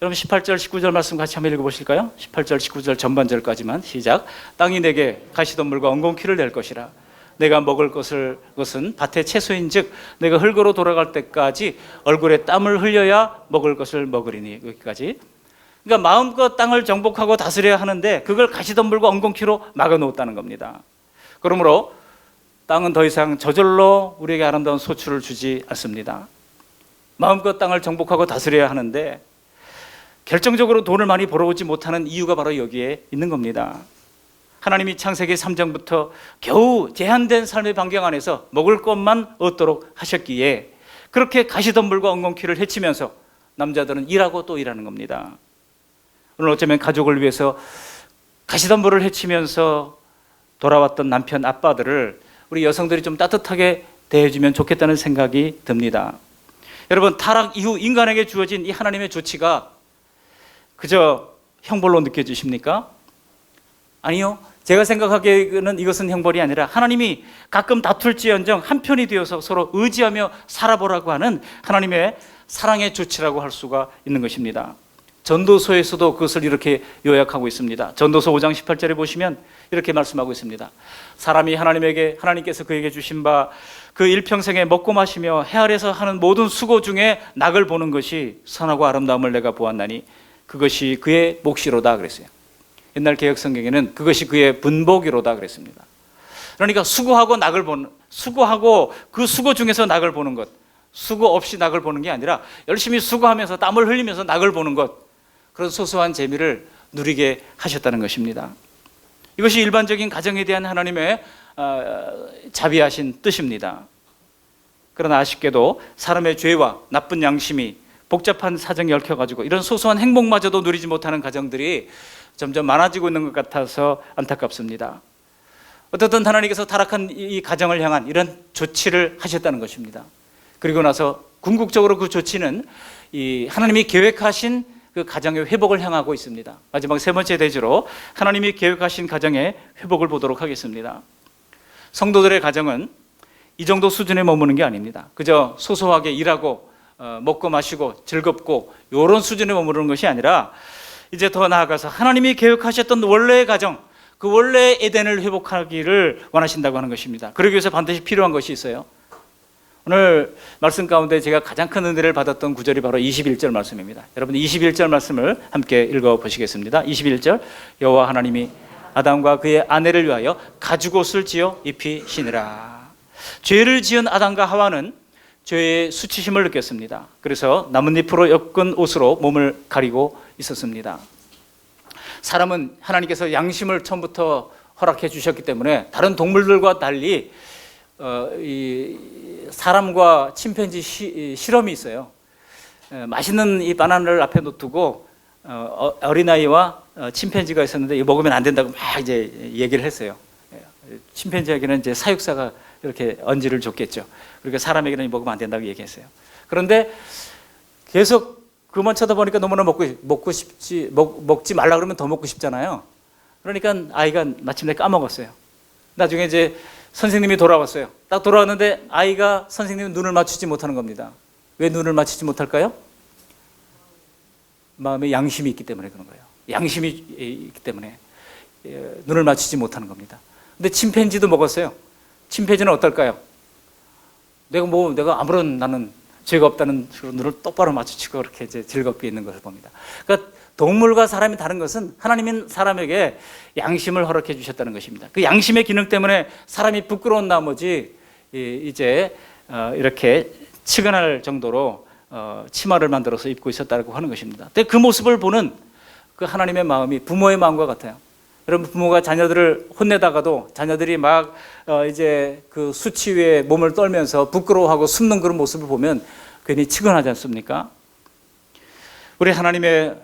여러분 18절 19절 말씀 같이 한번 읽어보실까요? 18절 19절 전반절까지만 시작. 땅이 내게 가시덤불과 엉겅퀴를 낼 것이라. 내가 먹을 것은 밭의 채소인즉 내가 흙으로 돌아갈 때까지 얼굴에 땀을 흘려야 먹을 것을 먹으리니. 여기까지. 그러니까 마음껏 땅을 정복하고 다스려야 하는데 그걸 가시덤불과 엉겅퀴로 막아놓았다는 겁니다. 그러므로 땅은 더 이상 저절로 우리에게 아름다운 소출을 주지 않습니다. 마음껏 땅을 정복하고 다스려야 하는데 결정적으로 돈을 많이 벌어오지 못하는 이유가 바로 여기에 있는 겁니다. 하나님이 창세기 3장부터 겨우 제한된 삶의 반경 안에서 먹을 것만 얻도록 하셨기에 그렇게 가시덤불과 엉겅퀴를 헤치면서 남자들은 일하고 또 일하는 겁니다. 오늘 어쩌면 가족을 위해서 가시덤불을 헤치면서 돌아왔던 남편 아빠들을 우리 여성들이 좀 따뜻하게 대해주면 좋겠다는 생각이 듭니다. 여러분, 타락 이후 인간에게 주어진 이 하나님의 조치가 그저 형벌로 느껴지십니까? 아니요. 제가 생각하기에는 이것은 형벌이 아니라 하나님이 가끔 다툴지언정 한편이 되어서 서로 의지하며 살아보라고 하는 하나님의 사랑의 조치라고 할 수가 있는 것입니다. 전도서에서도 그것을 이렇게 요약하고 있습니다. 전도서 5장 18절에 보시면 이렇게 말씀하고 있습니다. 사람이 하나님께서 그에게 주신 바 그 일평생에 먹고 마시며 해 아래서 하는 모든 수고 중에 낙을 보는 것이 선하고 아름다움을 내가 보았나니 그것이 그의 몫이로다 그랬어요. 옛날 개혁 성경에는 그것이 그의 분복이로다 그랬습니다. 그러니까 수고하고 그 수고 중에서 낙을 보는 것, 수고 없이 낙을 보는 게 아니라 열심히 수고하면서 땀을 흘리면서 낙을 보는 것, 그런 소소한 재미를 누리게 하셨다는 것입니다. 이것이 일반적인 가정에 대한 하나님의 자비하신 뜻입니다. 그러나 아쉽게도 사람의 죄와 나쁜 양심이 복잡한 사정이 얽혀가지고 이런 소소한 행복마저도 누리지 못하는 가정들이 점점 많아지고 있는 것 같아서 안타깝습니다. 어떻든 하나님께서 타락한 이 가정을 향한 이런 조치를 하셨다는 것입니다. 그리고 나서 궁극적으로 그 조치는 이 하나님이 계획하신 그 가정의 회복을 향하고 있습니다. 마지막 세 번째 대지로 하나님이 계획하신 가정의 회복을 보도록 하겠습니다. 성도들의 가정은 이 정도 수준에 머무는 게 아닙니다. 그저 소소하게 일하고 먹고 마시고 즐겁고 이런 수준에 머무르는 것이 아니라 이제 더 나아가서 하나님이 계획하셨던 원래의 가정, 그 원래의 에덴을 회복하기를 원하신다고 하는 것입니다. 그러기 위해서 반드시 필요한 것이 있어요. 오늘 말씀 가운데 제가 가장 큰 은혜를 받았던 구절이 바로 21절 말씀입니다. 여러분 21절 말씀을 함께 읽어보시겠습니다. 21절 여호와 하나님이 아담과 그의 아내를 위하여 가죽옷을 지어 입히시니라. 죄를 지은 아담과 하와는 죄의 수치심을 느꼈습니다. 그래서 나뭇잎으로 엮은 옷으로 몸을 가리고 있었습니다. 사람은 하나님께서 양심을 처음부터 허락해 주셨기 때문에 다른 동물들과 달리 이 사람과 침팬지 실험이 있어요. 맛있는 이 바나나를 앞에 놓두고 어린아이와 침팬지가 있었는데 이거 먹으면 안 된다고 막 이제 얘기를 했어요. 침팬지에게는 이제 사육사가 이렇게 언지를 줬겠죠. 그러니까 사람에게는 먹으면 안 된다고 얘기했어요. 그런데 계속 그만 쳐다보니까 너무나 먹지 말라 그러면 더 먹고 싶잖아요. 그러니까 아이가 마침내 까먹었어요. 나중에 이제 선생님이 돌아왔어요. 딱 돌아왔는데 아이가 선생님 눈을 맞추지 못하는 겁니다. 왜 눈을 맞추지 못할까요? 마음에 양심이 있기 때문에 그런 거예요. 양심이 있기 때문에 눈을 맞추지 못하는 겁니다. 근데 침팬지도 먹었어요. 침팬지는 어떨까요? 내가 아무런 나는 죄가 없다는 눈을 똑바로 마주치고 그렇게 이제 즐겁게 있는 것을 봅니다. 그러니까 동물과 사람이 다른 것은 하나님은 사람에게 양심을 허락해 주셨다는 것입니다. 그 양심의 기능 때문에 사람이 부끄러운 나머지 이제 이렇게 측은할 정도로 치마를 만들어서 입고 있었다고 하는 것입니다. 근데 그 모습을 보는 그 하나님의 마음이 부모의 마음과 같아요. 여러분, 부모가 자녀들을 혼내다가도 자녀들이 막 이제 그 수치위에 몸을 떨면서 부끄러워하고 숨는 그런 모습을 보면 괜히 측은하지 않습니까? 우리 하나님의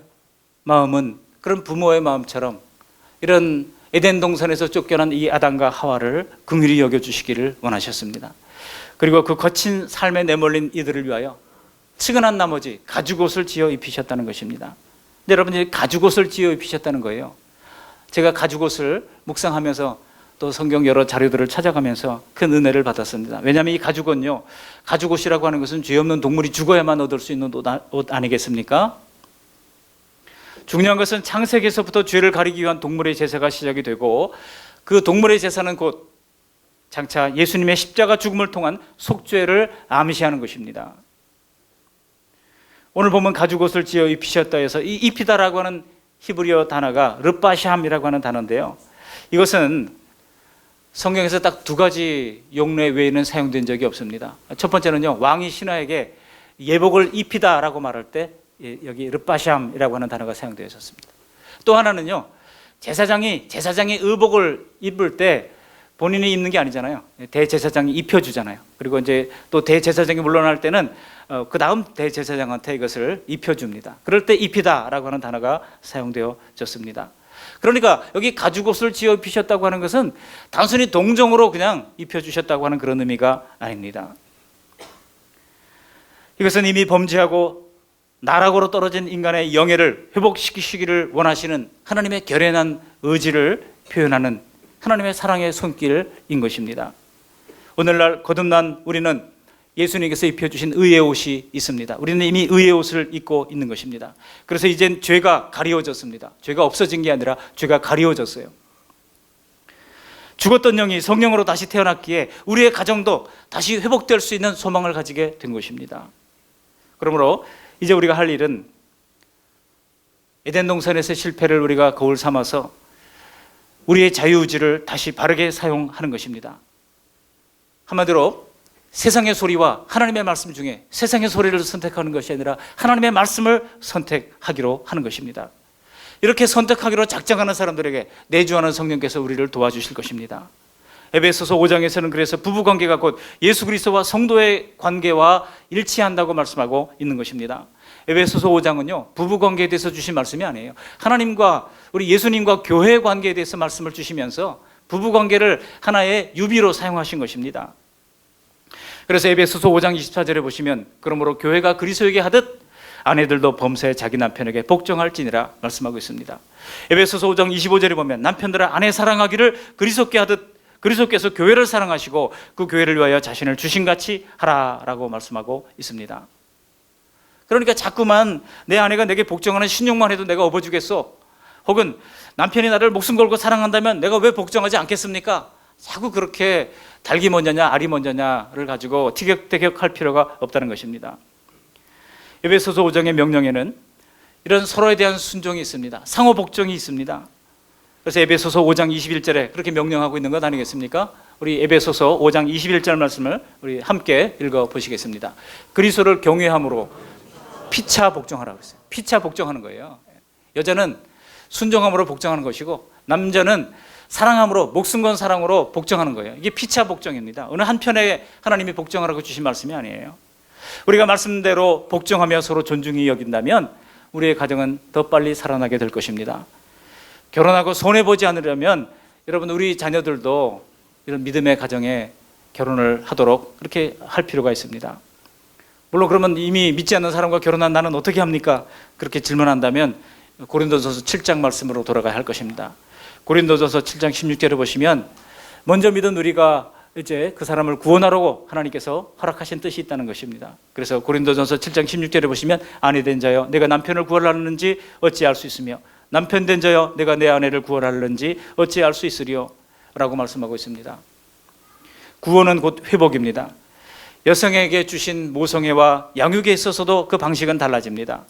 마음은 그런 부모의 마음처럼 이런 에덴 동산에서 쫓겨난 이 아담과 하와를 긍휼히 여겨주시기를 원하셨습니다. 그리고 그 거친 삶에 내몰린 이들을 위하여 측은한 나머지 가죽옷을 지어 입히셨다는 것입니다. 여러분이 가죽옷을 지어 입히셨다는 거예요. 제가 가죽옷을 묵상하면서 또 성경 여러 자료들을 찾아가면서 큰 은혜를 받았습니다. 왜냐하면 이 가죽은요, 가죽옷이라고 하는 것은 죄 없는 동물이 죽어야만 얻을 수 있는 옷 아니겠습니까? 중요한 것은 창세기에서부터 죄를 가리기 위한 동물의 제사가 시작이 되고 그 동물의 제사는 곧 장차 예수님의 십자가 죽음을 통한 속죄를 암시하는 것입니다. 오늘 보면 가죽옷을 지어 입히셨다 해서 이 입히다라고 하는 히브리어 단어가 르빠샴이라고 하는 단어인데요. 이것은 성경에서 딱 두 가지 용례 외에는 사용된 적이 없습니다. 첫 번째는요, 왕이 신하에게 예복을 입히다라고 말할 때 여기 르빠샴이라고 하는 단어가 사용되어 있었습니다. 또 하나는요, 제사장이 의복을 입을 때 본인이 입는 게 아니잖아요. 대제사장이 입혀주잖아요. 그리고 이제 또 대제사장이 물러날 때는 그 다음 대제사장한테 이것을 입혀줍니다. 그럴 때 입히다라고 하는 단어가 사용되어졌습니다. 그러니까 여기 가죽옷을 지어 입히셨다고 하는 것은 단순히 동정으로 그냥 입혀주셨다고 하는 그런 의미가 아닙니다. 이것은 이미 범죄하고 나락으로 떨어진 인간의 영예를 회복시키시기를 원하시는 하나님의 결연한 의지를 표현하는 하나님의 사랑의 손길인 것입니다. 오늘날 거듭난 우리는 예수님께서 입혀주신 의의 옷이 있습니다. 우리는 이미 의의 옷을 입고 있는 것입니다. 그래서 이젠 죄가 가리워졌습니다. 죄가 없어진 게 아니라 죄가 가리워졌어요. 죽었던 영이 성령으로 다시 태어났기에 우리의 가정도 다시 회복될 수 있는 소망을 가지게 된 것입니다. 그러므로 이제 우리가 할 일은 에덴 동산에서의 실패를 우리가 거울 삼아서 우리의 자유의지를 다시 바르게 사용하는 것입니다. 한마디로 세상의 소리와 하나님의 말씀 중에 세상의 소리를 선택하는 것이 아니라 하나님의 말씀을 선택하기로 하는 것입니다. 이렇게 선택하기로 작정하는 사람들에게 내주하는 성령께서 우리를 도와주실 것입니다. 에베소서 5장에서는 그래서 부부관계가 곧 예수 그리스도와 성도의 관계와 일치한다고 말씀하고 있는 것입니다. 에베소서 5장은요, 부부관계에 대해서 주신 말씀이 아니에요. 하나님과 우리 예수님과 교회 관계에 대해서 말씀을 주시면서 부부관계를 하나의 유비로 사용하신 것입니다. 그래서 에베소서 5장 24절에 보시면 그러므로 교회가 그리스도에게 하듯 아내들도 범사에 자기 남편에게 복종할지니라 말씀하고 있습니다. 에베소서 5장 25절에 보면 남편들아 아내 사랑하기를 그리스도께 하듯 그리스도께서 교회를 사랑하시고 그 교회를 위하여 자신을 주신같이 하라라고 말씀하고 있습니다. 그러니까 자꾸만 내 아내가 내게 복종하는 신용만 해도 내가 업어주겠어, 혹은 남편이 나를 목숨 걸고 사랑한다면 내가 왜 복종하지 않겠습니까? 자꾸 그렇게 닭이 먼저냐 알이 먼저냐를 가지고 티격태격할 필요가 없다는 것입니다. 에베소서 5장의 명령에는 이런 서로에 대한 순종이 있습니다. 상호 복종이 있습니다. 그래서 에베소서 5장 21절에 그렇게 명령하고 있는 것 아니겠습니까? 우리 에베소서 5장 21절 말씀을 우리 함께 읽어 보시겠습니다. 그리스도를 경외함으로 피차 복종하라고 했어요. 피차 복종하는 거예요. 여자는 순종함으로 복종하는 것이고 남자는 사랑함으로, 목숨 건 사랑으로 복종하는 거예요. 이게 피차 복종입니다. 어느 한편에 하나님이 복종하라고 주신 말씀이 아니에요. 우리가 말씀대로 복종하며 서로 존중히 여긴다면 우리의 가정은 더 빨리 살아나게 될 것입니다. 결혼하고 손해보지 않으려면 여러분, 우리 자녀들도 이런 믿음의 가정에 결혼을 하도록 그렇게 할 필요가 있습니다. 물론 그러면 이미 믿지 않는 사람과 결혼한 나는 어떻게 합니까? 그렇게 질문한다면 고린도전서 7장 말씀으로 돌아가야 할 것입니다. 고린도전서 7장 16절을 보시면 먼저 믿은 우리가 이제 그 사람을 구원하라고 하나님께서 허락하신 뜻이 있다는 것입니다. 그래서 고린도전서 7장 16절에 보시면 아내 된 자여 내가 남편을 구원하려는지 어찌 알 수 있으며 남편 된 자여 내가 내 아내를 구원하려는지 어찌 알 수 있으리요? 라고 말씀하고 있습니다. 구원은 곧 회복입니다. 여성에게 주신 모성애와 양육에 있어서도 그 방식은 달라집니다.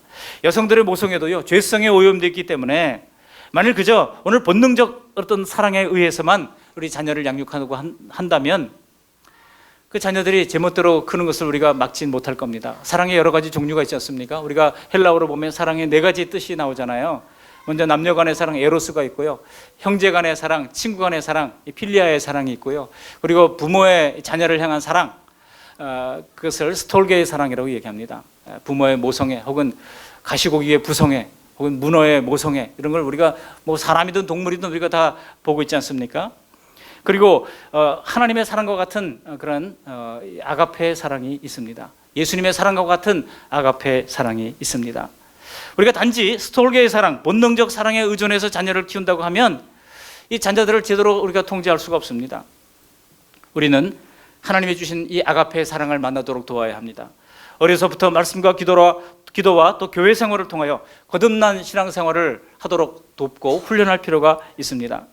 여성들의 모성애도요, 죄성에 오염되어 있기 때문에 만일 그저 오늘 본능적 어떤 사랑에 의해서만 우리 자녀를 양육하고 한다면 그 자녀들이 제멋대로 크는 것을 우리가 막지 못할 겁니다. 사랑의 여러 가지 종류가 있지 않습니까? 우리가 헬라어로 보면 사랑의 4가지 뜻이 나오잖아요. 먼저 남녀 간의 사랑 에로스가 있고요, 형제 간의 사랑, 친구 간의 사랑, 필리아의 사랑이 있고요, 그리고 부모의 자녀를 향한 사랑, 그것을 스톨게의 사랑이라고 얘기합니다. 부모의 모성애 혹은 가시고기의 부성애 혹은 문어의 모성애, 이런 걸 우리가 뭐 사람이든 동물이든 우리가 다 보고 있지 않습니까? 그리고 하나님의 사랑과 같은 그런 아가페의 사랑이 있습니다. 예수님의 사랑과 같은 아가페의 사랑이 있습니다. 우리가 단지 스톨게의 사랑, 본능적 사랑에 의존해서 자녀를 키운다고 하면 이 자녀들을 제대로 우리가 통제할 수가 없습니다. 우리는 하나님이 주신 이 아가페의 사랑을 만나도록 도와야 합니다. 어려서부터 말씀과 기도와 또 교회 생활을 통하여 거듭난 신앙생활을 하도록 돕고 훈련할 필요가 있습니다.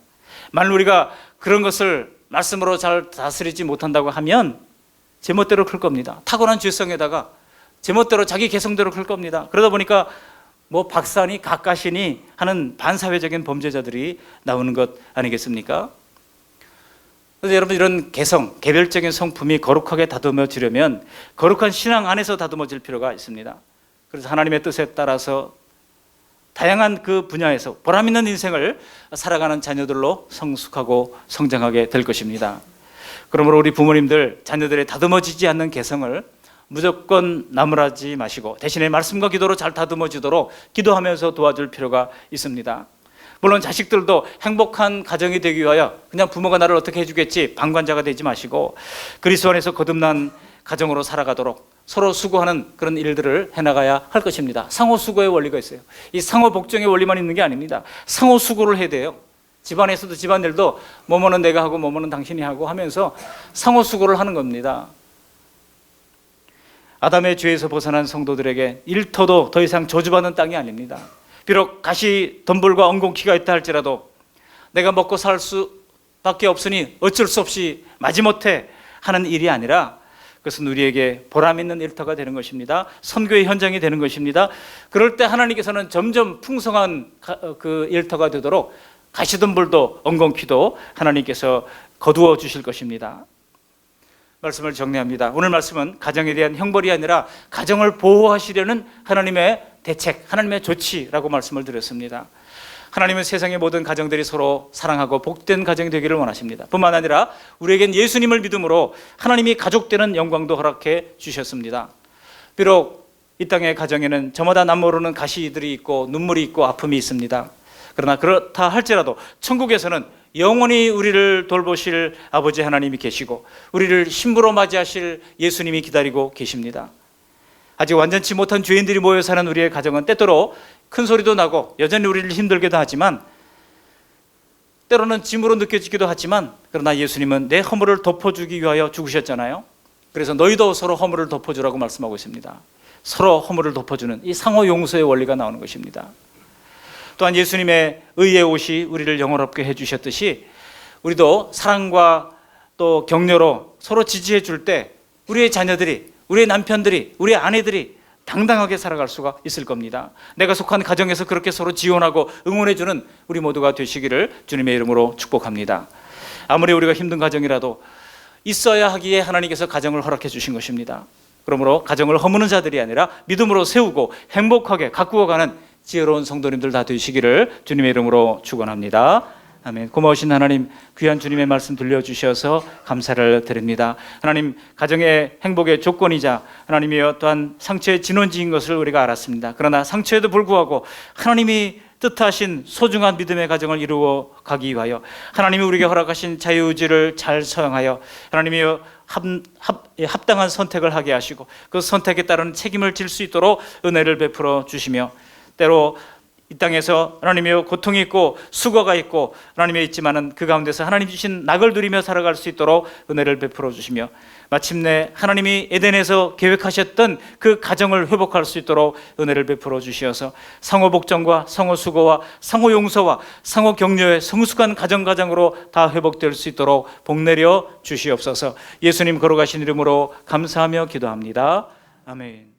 만일 우리가 그런 것을 말씀으로 잘 다스리지 못한다고 하면 제멋대로 클 겁니다. 타고난 죄성에다가 제멋대로 자기 개성대로 클 겁니다. 그러다 보니까 뭐 박사니 가까시니 하는 반사회적인 범죄자들이 나오는 것 아니겠습니까? 그래서 여러분, 이런 개성, 개별적인 성품이 거룩하게 다듬어지려면 거룩한 신앙 안에서 다듬어질 필요가 있습니다. 그래서 하나님의 뜻에 따라서 다양한 그 분야에서 보람 있는 인생을 살아가는 자녀들로 성숙하고 성장하게 될 것입니다. 그러므로 우리 부모님들, 자녀들의 다듬어지지 않는 개성을 무조건 나무라지 마시고 대신에 말씀과 기도로 잘 다듬어지도록 기도하면서 도와줄 필요가 있습니다. 물론 자식들도 행복한 가정이 되기 위하여 그냥 부모가 나를 어떻게 해주겠지 방관자가 되지 마시고 그리스도 안에서 거듭난 가정으로 살아가도록 서로 수고하는 그런 일들을 해나가야 할 것입니다. 상호 수고의 원리가 있어요. 이 상호 복종의 원리만 있는 게 아닙니다. 상호 수고를 해야 돼요. 집안에서도 집안일도 뭐뭐는 내가 하고 뭐뭐는 당신이 하고 하면서 상호 수고를 하는 겁니다. 아담의 죄에서 벗어난 성도들에게 일터도 더 이상 저주받는 땅이 아닙니다. 비록 가시 덤불과 엉겅퀴가 있다 할지라도 내가 먹고 살 수밖에 없으니 어쩔 수 없이 마지못해 하는 일이 아니라 그것은 우리에게 보람 있는 일터가 되는 것입니다. 선교의 현장이 되는 것입니다. 그럴 때 하나님께서는 점점 풍성한 그 일터가 되도록 가시덤불도 엉겅퀴도 하나님께서 거두어 주실 것입니다. 말씀을 정리합니다. 오늘 말씀은 가정에 대한 형벌이 아니라 가정을 보호하시려는 하나님의 대책, 하나님의 조치라고 말씀을 드렸습니다. 하나님은 세상의 모든 가정들이 서로 사랑하고 복된 가정이 되기를 원하십니다. 뿐만 아니라 우리에겐 예수님을 믿음으로 하나님이 가족되는 영광도 허락해 주셨습니다. 비록 이 땅의 가정에는 저마다 남모르는 가시들이 있고 눈물이 있고 아픔이 있습니다. 그러나 그렇다 할지라도 천국에서는 영원히 우리를 돌보실 아버지 하나님이 계시고 우리를 신부로 맞이하실 예수님이 기다리고 계십니다. 아직 완전치 못한 죄인들이 모여 사는 우리의 가정은 때때로 큰 소리도 나고 여전히 우리를 힘들게도 하지만 때로는 짐으로 느껴지기도 하지만 그러나 예수님은 내 허물을 덮어주기 위하여 죽으셨잖아요. 그래서 너희도 서로 허물을 덮어주라고 말씀하고 있습니다. 서로 허물을 덮어주는 이 상호 용서의 원리가 나오는 것입니다. 또한 예수님의 의의 옷이 우리를 영원롭게 해주셨듯이 우리도 사랑과 또 격려로 서로 지지해 줄 때 우리의 자녀들이, 우리의 남편들이, 우리의 아내들이 당당하게 살아갈 수가 있을 겁니다. 내가 속한 가정에서 그렇게 서로 지원하고 응원해주는 우리 모두가 되시기를 주님의 이름으로 축복합니다. 아무리 우리가 힘든 가정이라도 있어야 하기에 하나님께서 가정을 허락해 주신 것입니다. 그러므로 가정을 허무는 자들이 아니라 믿음으로 세우고 행복하게 가꾸어가는 지혜로운 성도님들 다 되시기를 주님의 이름으로 축원합니다. 아멘. 고마우신 하나님, 귀한 주님의 말씀 들려주셔서 감사를 드립니다. 하나님, 가정의 행복의 조건이자 하나님이여 또한 상처의 진원지인 것을 우리가 알았습니다. 그러나 상처에도 불구하고 하나님이 뜻하신 소중한 믿음의 가정을 이루어 가기 위하여 하나님이 우리에게 허락하신 자유의지를 잘 사용하여 하나님이여 합당한 선택을 하게 하시고 그 선택에 따른 책임을 질 수 있도록 은혜를 베풀어 주시며, 때로 이 땅에서 하나님의 고통이 있고 수고가 있고 하나님의 있지만은 그 가운데서 하나님 주신 낙을 누리며 살아갈 수 있도록 은혜를 베풀어 주시며, 마침내 하나님이 에덴에서 계획하셨던 그 가정을 회복할 수 있도록 은혜를 베풀어 주시어서 상호 복종과 상호 수고와 상호 용서와 상호 격려의 성숙한 가정으로 다 회복될 수 있도록 복내려 주시옵소서. 예수님 걸어가신 이름으로 감사하며 기도합니다. 아멘.